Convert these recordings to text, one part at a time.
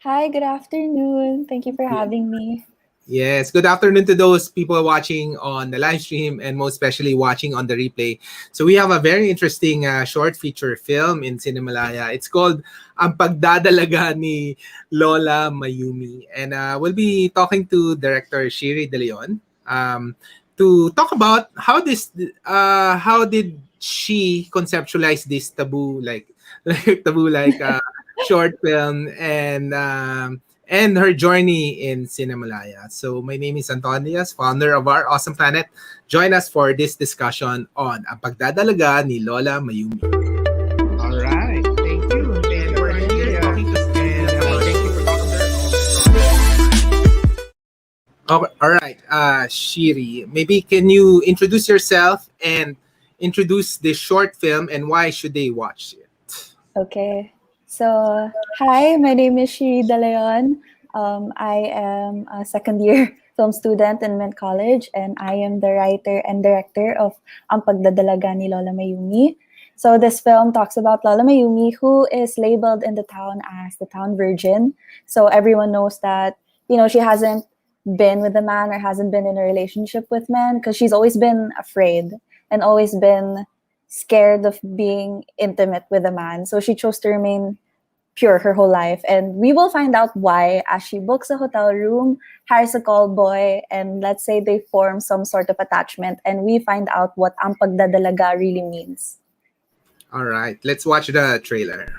Hi, good afternoon. Thank you for Yeah. having me. Yes, good afternoon to those people watching on the live stream and most especially watching on the replay. So we have a very interesting short feature film in Cinemalaya. It's called Ang Pagdadalaga ni Lola Mayumi. And we'll be talking to director Shiri De Leon to talk about how did she conceptualize this taboo short film and her journey in Cinemalaya. So my name is Antonias, founder of our Awesome Planet. Join us for this discussion on Ang Pagdadalaga ni Lola Mayumi. All right. Thank you. And we're here talking to thank you, founder. Okay, all right. Shiri, maybe can you introduce yourself and introduce this short film and why should they watch it? Okay. So, hi, my name is Shiri De Leon. I am a second year film student in Mint College, and I am the writer and director of Ang Pagdadalaga ni Lola Mayumi. So, this film talks about Lola Mayumi, who is labeled in the town as the town virgin. So, everyone knows that, she hasn't been with a man or hasn't been in a relationship with men because she's always been afraid and always been scared of being intimate with a man. So she chose to remain pure her whole life. And we will find out why as she books a hotel room, hires a call boy, and let's say they form some sort of attachment. And we find out what ang pagdadalaga really means. All right, let's watch the trailer.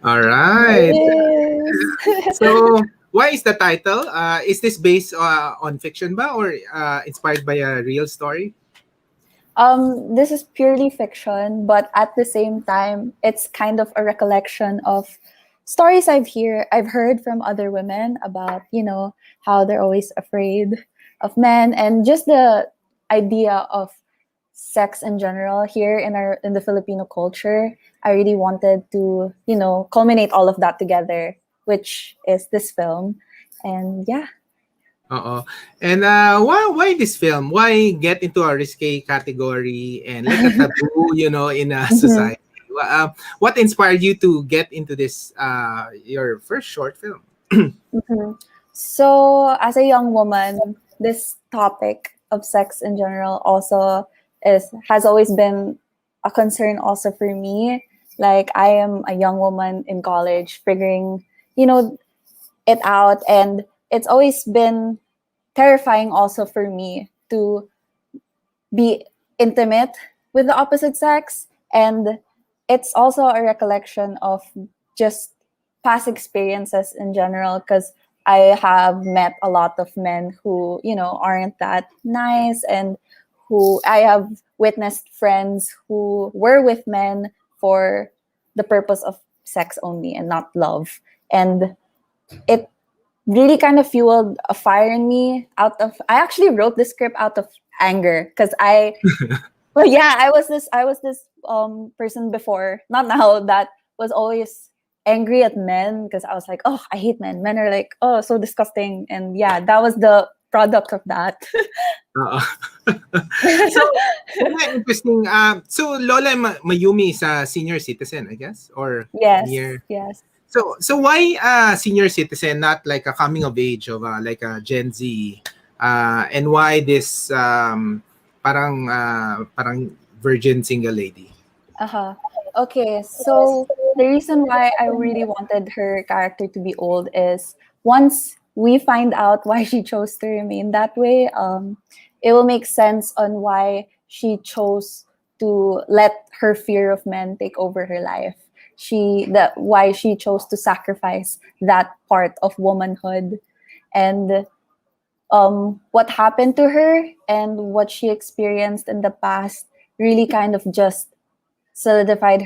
All right. Yes. So, why is the title? Is this based on fiction ba or inspired by a real story? This is purely fiction, but at the same time, it's kind of a recollection of stories I've heard from other women about, how they're always afraid of men and just the idea of sex in general here in the Filipino culture. I really wanted to, culminate all of that together, which is this film. And yeah. Uh-oh. And why this film? Why get into a risque category and like a taboo, in a Mhm. society? What inspired you to get into this your first short film? Mhm. So, as a young woman, this topic of sex in general also has always been a concern also for me. Like I am a young woman in college figuring, you know, it out, and it's always been terrifying also for me to be intimate with the opposite sex, and it's also a recollection of just past experiences in general because I have met a lot of men who aren't that nice, and who I have witnessed friends who were with men for the purpose of sex only and not love. And it really kind of fueled a fire in me. I actually wrote this script out of anger because I was this person before, not now, that was always angry at men because I was like, oh, I hate men. Men are like, oh, so disgusting. And yeah, that was the product of that. Uh, so, interesting. So Lola Mayumi is a senior citizen, I guess, or Yes, near. yes. So why senior citizen, not like a coming of age of like a Gen Z, and why this parang virgin single lady? Uh-huh. Okay, so the reason why I really wanted her character to be old is once we find out why she chose to remain that way, it will make sense on why she chose to let her fear of men take over her life. Why she chose to sacrifice that part of womanhood, and what happened to her and what she experienced in the past really kind of just solidified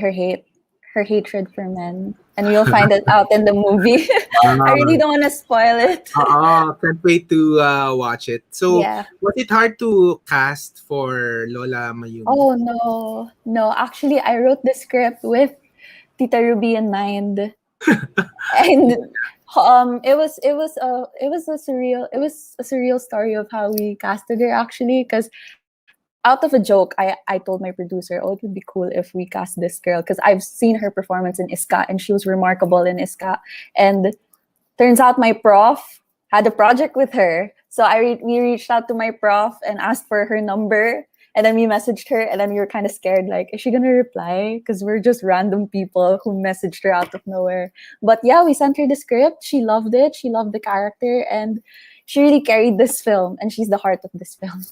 her hatred for men, and you'll find it out in the movie. I really Ah, don't want to spoil it. can't wait to watch it. So, Yeah. was it hard to cast for Lola Mayumi? Oh no, no. Actually, I wrote the script with Tita Ruby in mind, and it was a surreal story of how we casted her actually, because out of a joke, I told my producer, oh, it would be cool if we cast this girl, because I've seen her performance in Iska and she was remarkable in Iska. And turns out my prof had a project with her. So we reached out to my prof and asked for her number. And then we messaged her, and then we were kind of scared, like, is she gonna reply? Because we're just random people who messaged her out of nowhere. But yeah, we sent her the script. She loved it. She loved the character, and she really carried this film. And she's the heart of this film.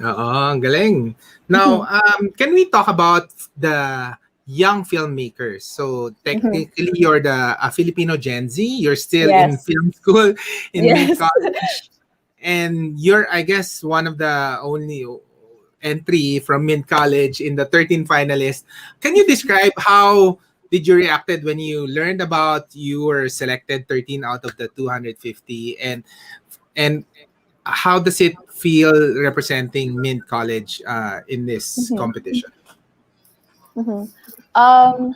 Oo, ang galing. Now, Mhm, can we talk about the young filmmakers? So, mhm. technically, you're the a Filipino Gen Z. You're still in Yes. film school in Mint Yes. College, and you're, I guess, one of the only entry from Mint College in the 13 finalists. Can you describe how did you reacted when you learned about you were selected 13 out of the 250, and how does it feel representing Mint College in this Mhm, competition? mhm. Um,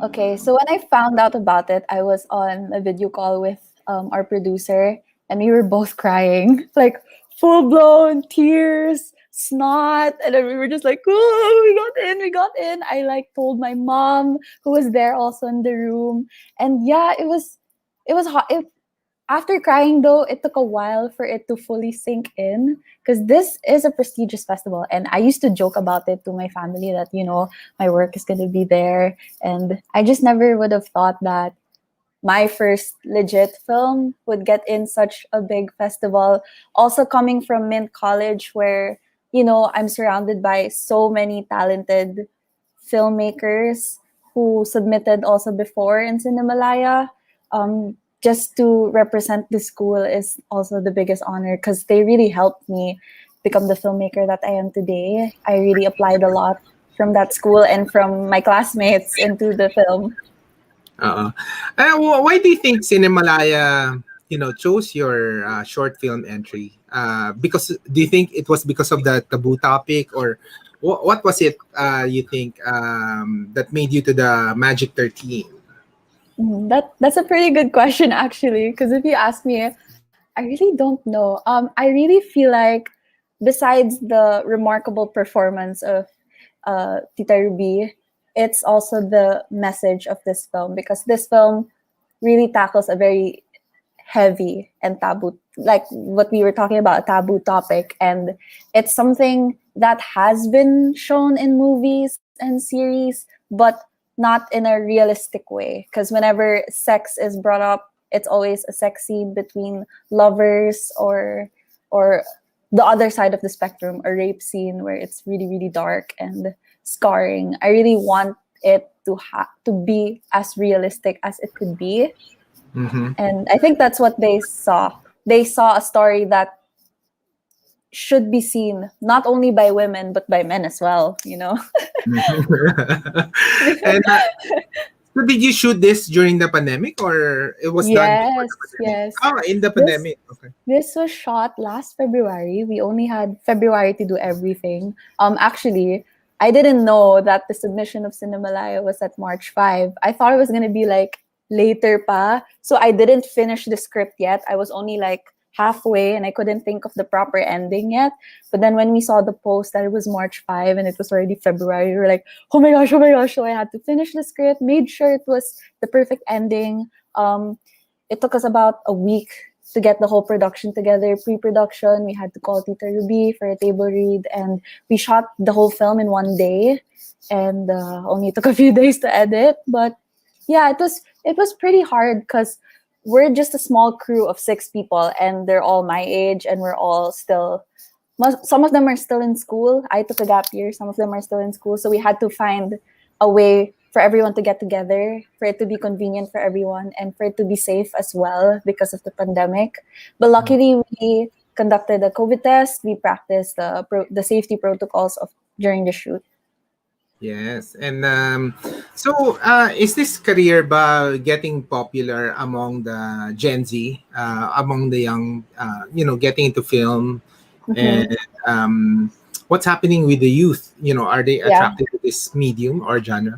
okay, so when I found out about it, I was on a video call with our producer, and we were both crying, like full blown tears, snot, and then we were just like, "Oh, we got in, we got in!" I like told my mom, who was there also in the room, and yeah, it was hot. After crying, though, it took a while for it to fully sink in, because this is a prestigious festival. And I used to joke about it to my family that, my work is going to be there. And I just never would have thought that my first legit film would get in such a big festival. Also, coming from Mint College, where, I'm surrounded by so many talented filmmakers who submitted also before in Cinemalaya. Just to represent the school is also the biggest honor, because they really helped me become the filmmaker that I am today. I really applied a lot from that school and from my classmates into the film. Uh, why do you think Cinemalaya, chose your short film entry? Because do you think it was because of the taboo topic, or what was it? You think that made you to the Magic 13? That's a pretty good question, actually, because if you ask me, I really don't know. I really feel like, besides the remarkable performance of Tita Ruby, it's also the message of this film, because this film really tackles a very heavy and taboo, like what we were talking about, a taboo topic. And it's something that has been shown in movies and series, but not in a realistic way. Because whenever sex is brought up, it's always a sex scene between lovers, or the other side of the spectrum, a rape scene where it's really, really dark and scarring. I really want it to be as realistic as it could be, Mm-hmm. and I think that's what they saw. They saw a story that should be seen not only by women but by men as well. And so did you shoot this during the pandemic, or it was done before Yes, the pandemic? yes. Oh, in the This pandemic. Okay. this was shot last February. We only had February to do everything. Actually, I didn't know that the submission of Cinemalaya was at March 5. I thought it was gonna be like later pa. So I didn't finish the script yet. I was only like halfway, and I couldn't think of the proper ending yet. But then when we saw the post that it was March 5 and it was already February, we were like, oh my gosh, oh my gosh. So I had to finish the script, made sure it was the perfect ending. It took us about a week to get the whole production together. Pre-production, we had to call Tita Ruby for a table read, and we shot the whole film in one day, and only took a few days to edit. But yeah, it was pretty hard, because we're just a small crew of 6 people, and they're all my age, and we're all still. Some of them are still in school. I took a gap year. Some of them are still in school, so we had to find a way for everyone to get together, for it to be convenient for everyone, and for it to be safe as well because of the pandemic. But luckily, we conducted a COVID test. We practiced the safety protocols of during the shoot. Yes, and is this career ba getting popular among the Gen Z, among the young, getting into film, and Mhm. what's happening with the youth? Are they Yeah. attracted to this medium or genre?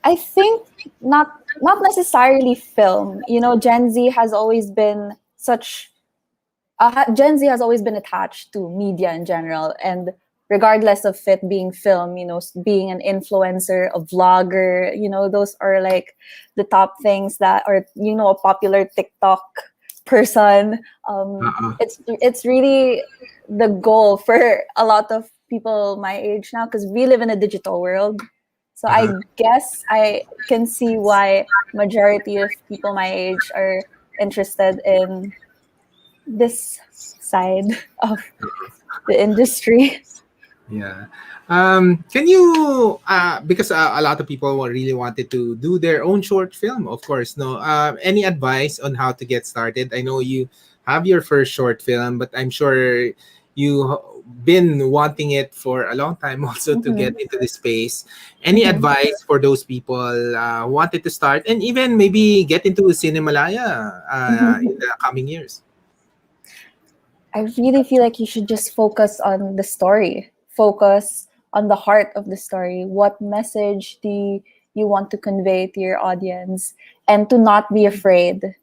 I think not necessarily film. You know, Gen Z has always been such Gen Z has always been attached to media in general, and regardless of it being film, you know, being an influencer, a vlogger, you know, those are like the top things that are, you know, a popular TikTok person. Uh-uh. It's really the goal for a lot of people my age now because we live in a digital world. So I Uh-huh. guess I can see why majority of people my age are interested in this side of the industry. Yeah. Can you, because a lot of people really wanted to do their own short film, of course, no? Any advice on how to get started? I know you have your first short film, but I'm sure you been wanting it for a long time also to get Mhm, into the space. Any mhm, advice for those people who wanted to start and even maybe get into Cinemalaya in mhm. the coming years? I really feel like you should just focus on the story, focus on the heart of the story. What message do you want to convey to your audience? And to not be afraid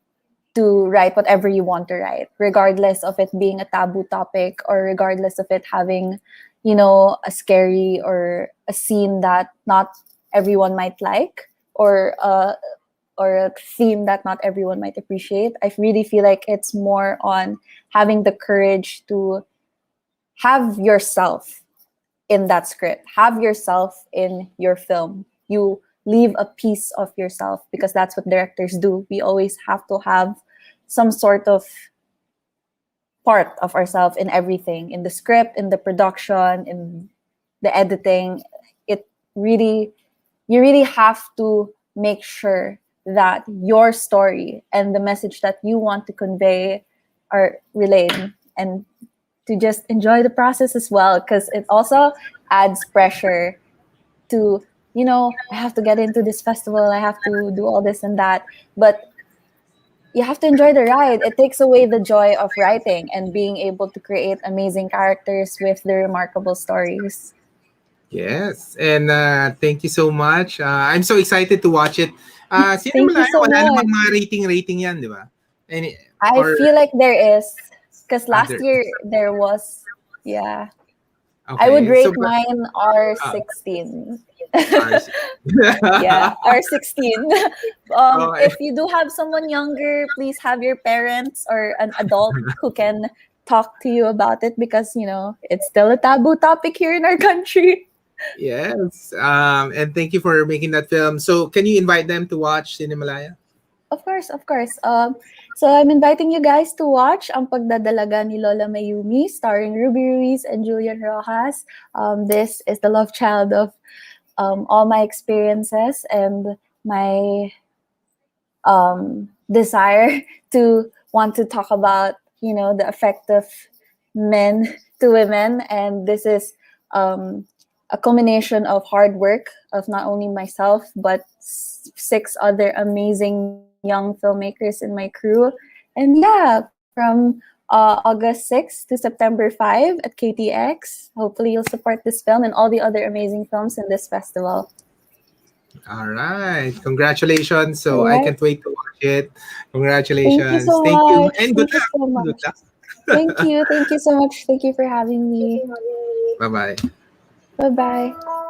to write whatever you want to write, regardless of it being a taboo topic or regardless of it having, you know, a scary or a scene that not everyone might like or a theme that not everyone might appreciate. I really feel like it's more on having the courage to have yourself in that script, have yourself in your film. You leave a piece of yourself because that's what directors do. We always have to have some sort of part of ourselves in everything, in the script, in the production, in the editing. It really, you really have to make sure that your story and the message that you want to convey are relayed, and to just enjoy the process as well, because it also adds pressure to, you know, I have to get into this festival, I have to do all this and that, but you have to enjoy the ride. It takes away the joy of writing and being able to create amazing characters with the remarkable stories. Yes, and thank you so much. I'm so excited to watch it. Thank you Cinemalaya, so wala namang much. mga rating yan, di ba? Any, I or feel like there is, because last other? year there was, yeah. I would Okay, so rate mine uh, R16. RC. Yeah, R16. Okay. If you do have someone younger, please have your parents or an adult who can talk to you about it because, you know, it's still a taboo topic here in our country. Yes, and thank you for making that film. So, can you invite them to watch Cinemalaya? Of course, of course. So I'm inviting you guys to watch Ang Pagdadalaga ni Lola Mayumi, starring Ruby Ruiz and Julian Rojas. This is the love child of all my experiences and my desire to want to talk about, you know, the effect of men to women. And this is a combination of hard work of not only myself but six other amazing young filmmakers in my crew. And yeah, from August 6th to September 5 at KTX. Hopefully you'll support this film and all the other amazing films in this festival. All right, congratulations. So, All I right. can't wait to watch it. Thank you Congratulations. so Thank you, much. and good Thank you luck. so Good much. luck. Thank you. Thank you so much. Thank you for having me. Bye bye. Bye bye.